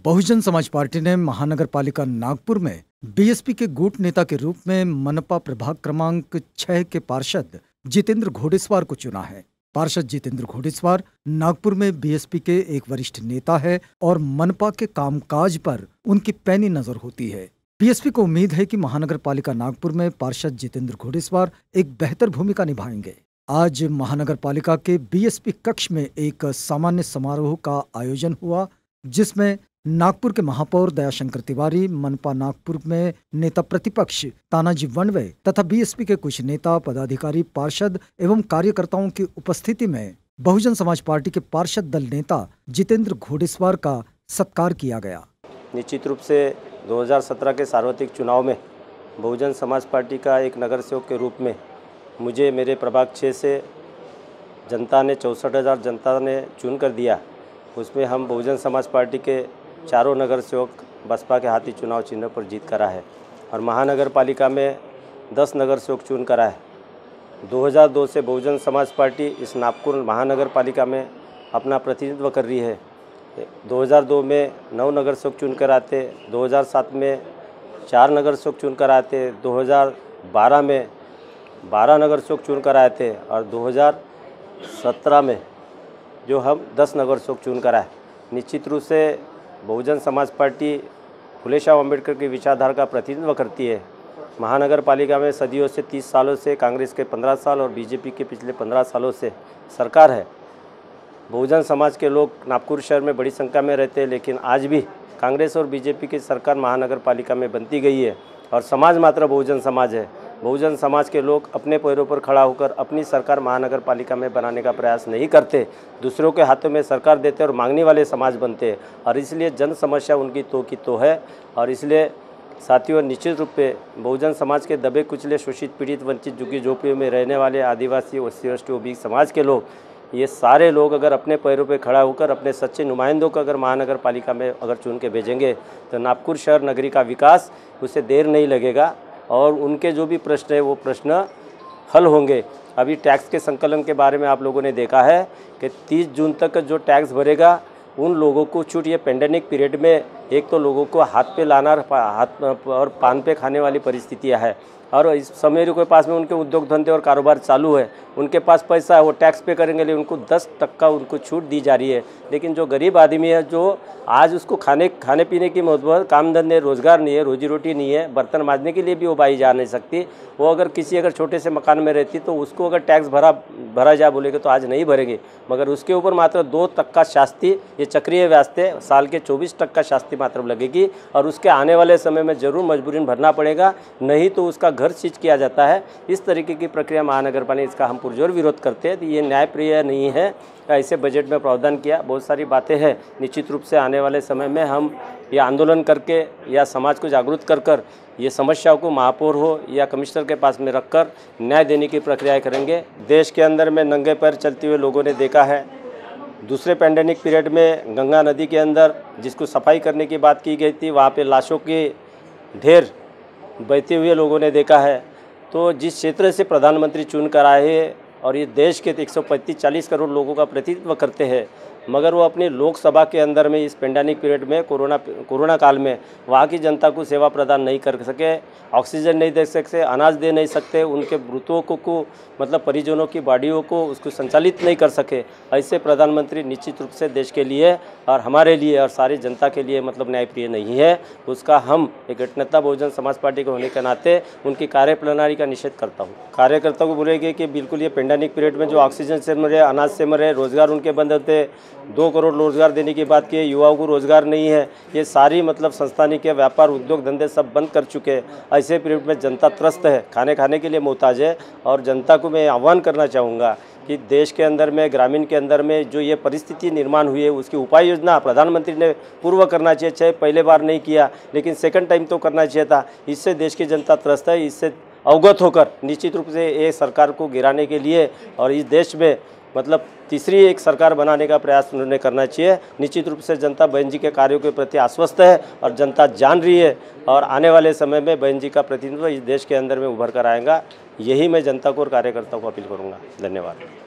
Bahujan Samaj party ने महानगर पालिका नागपुर में बीएसपी के गुट नेता के रूप में मनपा प्रभाग क्रमांक 6 के पार्षद जितेंद्र घोडेस्वार को चुना है। पार्षद जितेंद्र घोडेस्वार नागपुर में बीएसपी के एक वरिष्ठ नेता है और मनपा के कामकाज पर उनकी पैनी नजर होती है। बीएसपी को उम्मीद है कि महानगर पालिका नागपुर में पार्षद जितेंद्र घोडेस्वार एक बेहतर भूमिका निभाएंगे। आज महानगर पालिका के बीएसपी कक्ष में एक सामान्य समारोह का आयोजन हुआ, जिसमें नागपुर के महापौर दयाशंकर तिवारी, मनपा नागपुर में नेता प्रतिपक्ष तानाजी वनवे तथा बीएसपी के कुछ नेता, पदाधिकारी, पार्षद एवं कार्यकर्ताओं की उपस्थिति में बहुजन समाज पार्टी के पार्षद दल नेता जितेंद्र घोडेस्वार का सत्कार किया गया। निश्चित रूप से 2017 के सार्वत्रिक चुनाव में बहुजन समाज पार्टी का एक नगर सेवक के रूप में मुझे मेरे प्रभाग 6 से जनता ने 64,000 जनता ने चुन कर दिया। उसमें हम बहुजन समाज पार्टी के चारों नगर सेवक बसपा के हाथी चुनाव चिन्ह पर जीत करा है और महानगर पालिका में 10 नगर सेवक चुन करा है। 2002 से बहुजन समाज पार्टी इस नागपुर महानगर पालिका में अपना प्रतिनिधित्व कर रही है। 2002 में 9 नगर सेवक चुन कर आते, 2007 में 4 नगर सेवक चुन कर आते, 2012 में 12 नगर सेवक चुन कर आए थे और 2017 में जो हम 10 नगर सेवक चुन कर आए। निश्चित रूप से बहुजन समाज पार्टी फुले शाह अम्बेडकर की विचारधारा का प्रतिनिधित्व करती है। महानगर पालिका में सदियों से 30 सालों से कांग्रेस के 15 साल और बीजेपी के पिछले 15 सालों से सरकार है। बहुजन समाज के लोग नागपुर शहर में बड़ी संख्या में रहते हैं, लेकिन आज भी कांग्रेस और बीजेपी की सरकार महानगर पालिका में बनती गई है और समाज मात्र बहुजन समाज है। बहुजन समाज के लोग अपने पैरों पर खड़ा होकर अपनी सरकार महानगर पालिका में बनाने का प्रयास नहीं करते, दूसरों के हाथों में सरकार देते और मांगने वाले समाज बनते हैं और इसलिए जन समस्या उनकी तो की तो है। और इसलिए साथियों, निश्चित रूप से बहुजन समाज के दबे कुचले, शोषित, पीड़ित, वंचित, झुग्गी झोपड़ियों में रहने वाले आदिवासी, SC/ST, OBC समाज के लोग, ये सारे लोग अगर अपने पैरों पे खड़ा होकर अपने सच्चे नुमाइंदों को अगर महानगर पालिका में अगर चुन के भेजेंगे तो नागपुर शहर नगरी का विकास उसे देर नहीं लगेगा और उनके जो भी प्रश्न है वो प्रश्न हल होंगे। अभी टैक्स के संकलन के बारे में आप लोगों ने देखा है कि 30 जून तक जो टैक्स भरेगा उन लोगों को छूट। ये पेंडेमिक पीरियड में एक तो लोगों को हाथ पे लाना, हाथ और पान पे खाने वाली परिस्थितियाँ है और इस समय के पास में उनके उद्योग धंधे और कारोबार चालू है, उनके पास पैसा है, वो टैक्स पे करेंगे, लेकिन उनको 10% उनको छूट दी जा रही है। लेकिन जो गरीब आदमी है, जो आज उसको खाने पीने की महत्व, काम धंधे, रोज़गार नहीं है, रोजी रोटी नहीं है, बर्तन मांजने के लिए भी वो बाई जा नहीं सकती, वो अगर किसी छोटे से मकान में रहती तो उसको अगर टैक्स भरा जा बोलेगे तो आज नहीं भरेंगे, मगर उसके ऊपर मात्र 2% शास्ति, ये चक्रीय व्याज थे, साल के 24% शास्ति मात्र लगेगी और उसके आने वाले समय में ज़रूर मजबूरीन भरना पड़ेगा, नहीं तो उसका घर सीज किया जाता है। इस तरीके की प्रक्रिया महानगर पालिका, इसका हम पुरजोर विरोध करते हैं। ये न्यायप्रिय नहीं है। ऐसे बजट में प्रावधान किया, बहुत सारी बातें हैं। निश्चित रूप से आने वाले समय में हम ये आंदोलन करके या समाज को जागरूक कर ये समस्याओं को महापौर हो या कमिश्नर के पास में रखकर न्याय देने की प्रक्रिया करेंगे। देश के अंदर में नंगे पैर चलते हुए लोगों ने देखा है। दूसरे पैंडेमिक पीरियड में गंगा नदी के अंदर जिसको सफाई करने की बात की गई थी, वहाँ पे लाशों के ढेर बहते हुए लोगों ने देखा है। तो जिस क्षेत्र से प्रधानमंत्री चुन कर आए हैं और ये देश के 135-40 करोड़ लोगों का प्रतिनिधित्व करते हैं, मगर वो अपनी लोकसभा के अंदर में इस पेंडेमिक पीरियड में कोरोना काल में वहाँ की जनता को सेवा प्रदान नहीं कर सके, ऑक्सीजन नहीं दे सकते, अनाज दे नहीं सकते, उनके मृतकों को मतलब परिजनों की बॉडियों को उसको संचालित नहीं कर सके। ऐसे प्रधानमंत्री निश्चित रूप से देश के लिए और हमारे लिए और सारी जनता के लिए मतलब न्यायप्रिय नहीं है। उसका हम एक नेता बहुजन समाज पार्टी के होने के नाते उनकी कार्यप्रणाली का निषेध करता हूँ। कार्यकर्ताओं को बोलेंगे कि बिल्कुल ये पेंडेमिक पीरियड में जो ऑक्सीजन से मरे, अनाज से मरे, रोज़गार उनके बंद होते, 2 करोड़ रोज़गार देने की बात की, युवाओं को रोज़गार नहीं है, ये सारी मतलब संस्थानिक के व्यापार, उद्योग धंधे सब बंद कर चुके हैं। ऐसे पीरियड में जनता त्रस्त है, खाने के लिए मोहताज है और जनता को मैं आह्वान करना चाहूँगा कि देश के अंदर में, ग्रामीण के अंदर में जो ये परिस्थिति निर्माण हुई है उसकी उपाय योजना प्रधानमंत्री ने पूर्व करना चाहिए। चाहे पहले बार नहीं किया, लेकिन सेकंड टाइम तो करना चाहिए था। इससे देश की जनता त्रस्त है, इससे अवगत होकर निश्चित रूप से ये सरकार को गिराने के लिए और इस देश में मतलब तीसरी एक सरकार बनाने का प्रयास उन्होंने करना चाहिए। निश्चित रूप से जनता बहन जी के कार्यों के प्रति आश्वस्त है और जनता जान रही है और आने वाले समय में बहन जी का प्रतिनिधित्व इस देश के अंदर में उभर कर आएगा। यही मैं जनता को और कार्यकर्ताओं को अपील करूँगा। धन्यवाद।